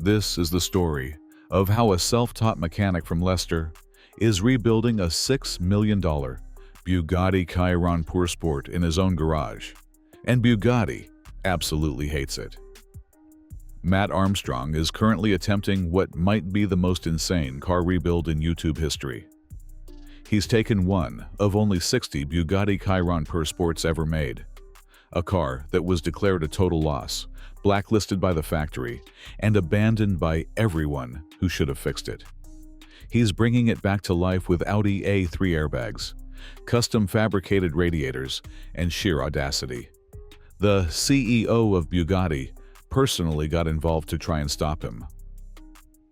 This is the story of how a self-taught mechanic from Leicester is rebuilding a $6 million Bugatti Chiron Pur Sport in his own garage, and Bugatti absolutely hates it. Mat Armstrong is currently attempting what might be the most insane car rebuild in YouTube history. He's taken one of only 60 Bugatti Chiron Pur Sports ever made, a car that was declared a total loss, blacklisted by the factory, and abandoned by everyone who should have fixed it. He's bringing it back to life with Audi A3 airbags, custom-fabricated radiators, and sheer audacity. The CEO of Bugatti personally got involved to try and stop him.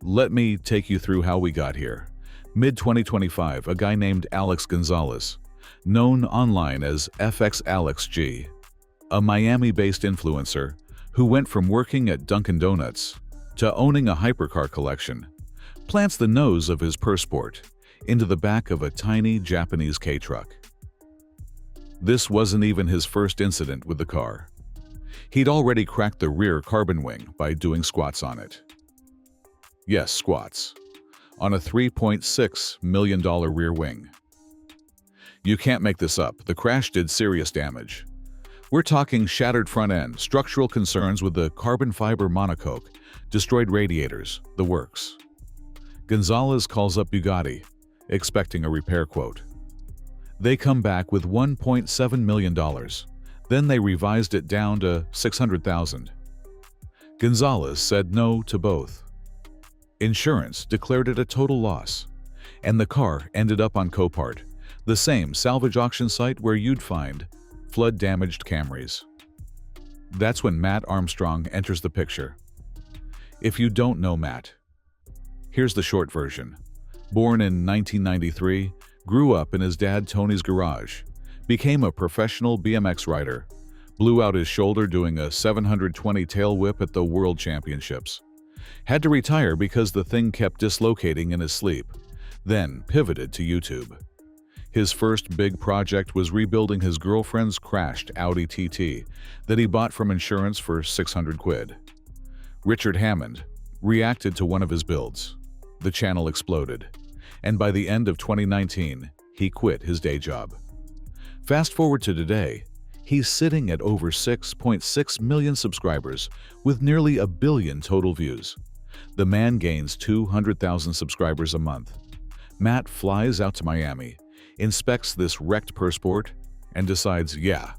Let me take you through how we got here. Mid-2025, a guy named Alex Gonzalez, known online as FX Alex G, a Miami-based influencer who went from working at Dunkin' Donuts to owning a hypercar collection, plants the nose of his Pur Sport into the back of a tiny Japanese K-truck. This wasn't even his first incident with the car. He'd already cracked the rear carbon wing by doing squats on it. Yes, squats. On a $3.6 million rear wing. You can't make this up. The crash did serious damage. We're talking shattered front end, structural concerns with the carbon fiber monocoque, destroyed radiators, the works. Gonzalez calls up Bugatti, expecting a repair quote. They come back with $1.7 million. Then they revised it down to $600,000. Gonzalez said no to both. Insurance declared it a total loss, and the car ended up on Copart, the same salvage auction site where you'd find flood-damaged Camrys. That's when Mat Armstrong enters the picture. If you don't know Mat, here's the short version. Born in 1993, grew up in his dad Tony's garage, became a professional BMX rider, blew out his shoulder doing a 720 tail whip at the World Championships. Had to retire because the thing kept dislocating in his sleep, then pivoted to YouTube. His first big project was rebuilding his girlfriend's crashed Audi TT that he bought from insurance for 600 quid. Richard Hammond reacted to one of his builds. The channel exploded, and by the end of 2019, he quit his day job. Fast forward to today, he's sitting at over 6.6 million subscribers with nearly 1 billion total views. The man gains 200,000 subscribers a month. Mat flies out to Miami, inspects this wrecked Pur Sport, and decides, yeah,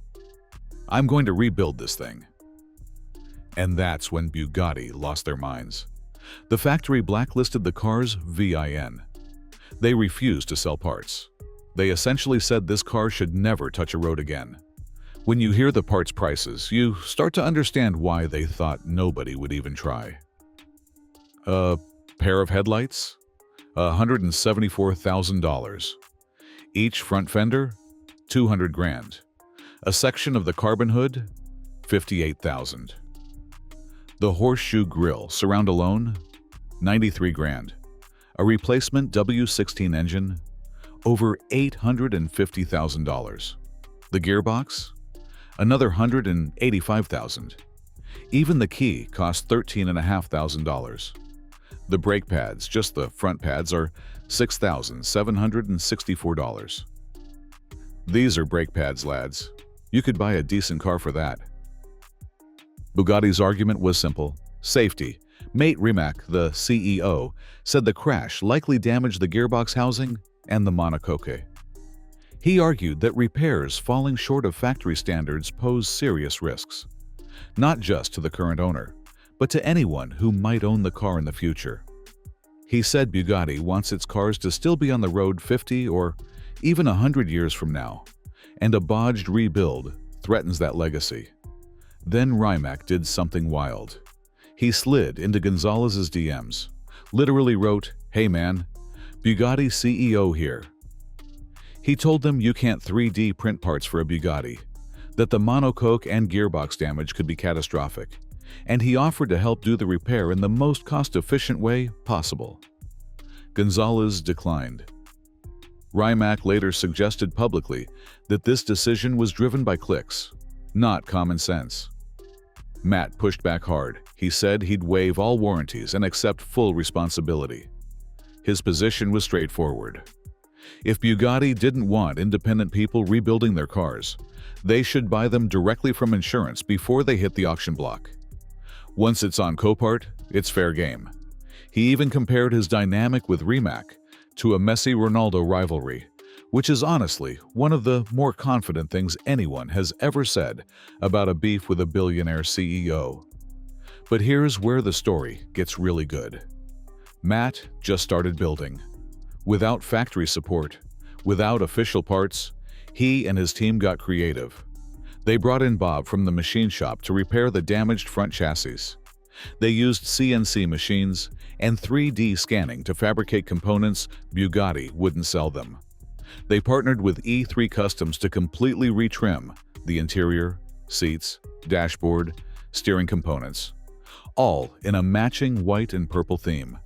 I'm going to rebuild this thing. And that's when Bugatti lost their minds. The factory blacklisted the car's VIN. They refused to sell parts. They essentially said this car should never touch a road again. When you hear the parts prices, you start to understand why they thought nobody would even try. A pair of headlights? $174,000. Each front fender? 200 grand. A section of the carbon hood? 58,000. The horseshoe grille, surround alone? 93 grand. A replacement W16 engine? Over $850,000. The gearbox? Another $185,000. Even the key cost $13,500. The brake pads, just the front pads, are $6,764. These are brake pads, lads. You could buy a decent car for that. Bugatti's argument was simple. Safety. Mat Armstrong, the CEO, said the crash likely damaged the gearbox housing and the monocoque. He argued that repairs falling short of factory standards pose serious risks, not just to the current owner, but to anyone who might own the car in the future. He said Bugatti wants its cars to still be on the road 50 or even 100 years from now, and a bodged rebuild threatens that legacy. Then Rimac did something wild. He slid into Gonzalez's DMs, literally wrote, "Hey man, Bugatti CEO here." He told them you can't 3D print parts for a Bugatti, that the monocoque and gearbox damage could be catastrophic, and he offered to help do the repair in the most cost-efficient way possible. Gonzalez declined. Rimac later suggested publicly that this decision was driven by clicks, not common sense. Matt pushed back hard. He said he'd waive all warranties and accept full responsibility. His position was straightforward. If Bugatti didn't want independent people rebuilding their cars, they should buy them directly from insurance before they hit the auction block. Once it's on Copart, it's fair game. He even compared his dynamic with Rimac to a Messi-Ronaldo rivalry, which is honestly one of the more confident things anyone has ever said about a beef with a billionaire CEO. But here's where the story gets really good. Matt just started building. Without factory support, without official parts, he and his team got creative. They brought in Bob from the machine shop to repair the damaged front chassis. They used CNC machines and 3D scanning to fabricate components Bugatti wouldn't sell them. They partnered with A3 Customs to completely retrim the interior, seats, dashboard, steering components, all in a matching white and purple theme.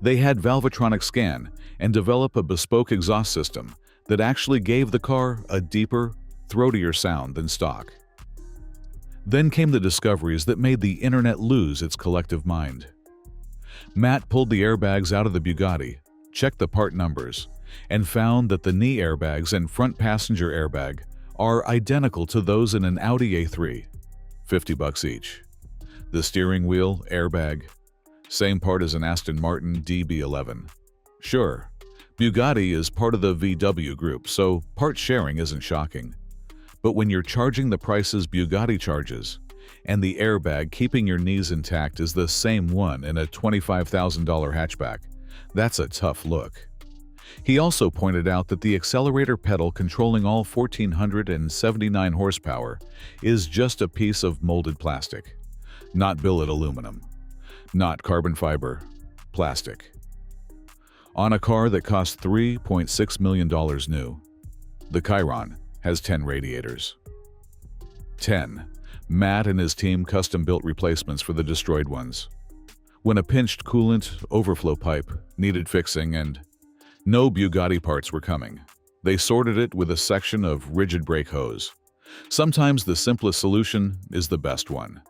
They had Valvetronic scan and develop a bespoke exhaust system that actually gave the car a deeper, throatier sound than stock. Then came the discoveries that made the internet lose its collective mind. Matt pulled the airbags out of the Bugatti, checked the part numbers, and found that the knee airbags and front passenger airbag are identical to those in an Audi A3, $50 each. The steering wheel airbag, same part as an Aston Martin DB11. Sure, Bugatti is part of the VW group, so part sharing isn't shocking. But when you're charging the prices Bugatti charges, and the airbag keeping your knees intact is the same one in a $25,000 hatchback, that's a tough look. He also pointed out that the accelerator pedal controlling all 1,479 horsepower is just a piece of molded plastic, not billet aluminum, not carbon fiber, plastic. On a car that cost $3.6 million new, the Chiron has 10 radiators. 10. Matt and his team custom-built replacements for the destroyed ones. When a pinched coolant overflow pipe needed fixing and no Bugatti parts were coming, they sorted it with a section of rigid brake hose. Sometimes the simplest solution is the best one.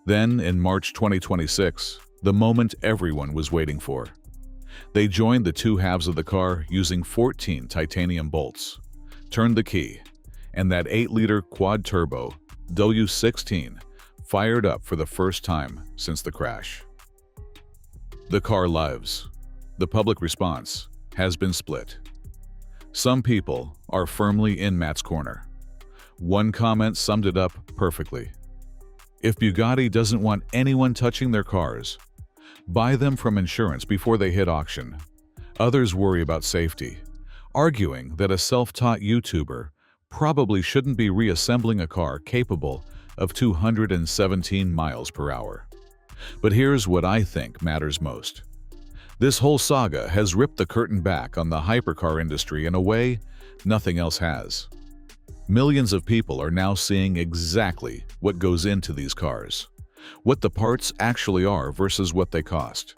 Then, in March 2026, the moment everyone was waiting for, they joined the two halves of the car using 14 titanium bolts, turned the key, and that 8-liter quad-turbo W16 fired up for the first time since the crash. The car lives. The public response has been split. Some people are firmly in Matt's corner. One comment summed it up perfectly. If Bugatti doesn't want anyone touching their cars, buy them from insurance before they hit auction. Others worry about safety, arguing that a self-taught YouTuber probably shouldn't be reassembling a car capable of 217 miles per hour. But here's what I think matters most. This whole saga has ripped the curtain back on the hypercar industry in a way nothing else has. Millions of people are now seeing exactly what goes into these cars, what the parts actually are versus what they cost,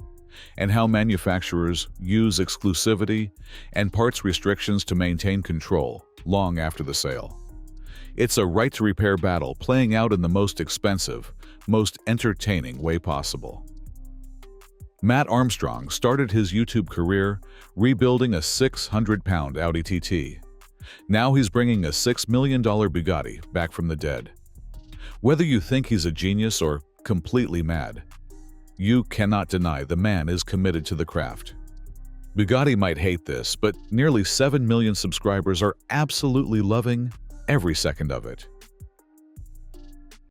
and how manufacturers use exclusivity and parts restrictions to maintain control long after the sale. It's a right-to-repair battle playing out in the most expensive, most entertaining way possible. Mat Armstrong started his YouTube career rebuilding a 600-pound Audi TT. Now he's bringing a $6 million Bugatti back from the dead. Whether you think he's a genius or completely mad, you cannot deny the man is committed to the craft. Bugatti might hate this, but nearly 7 million subscribers are absolutely loving every second of it.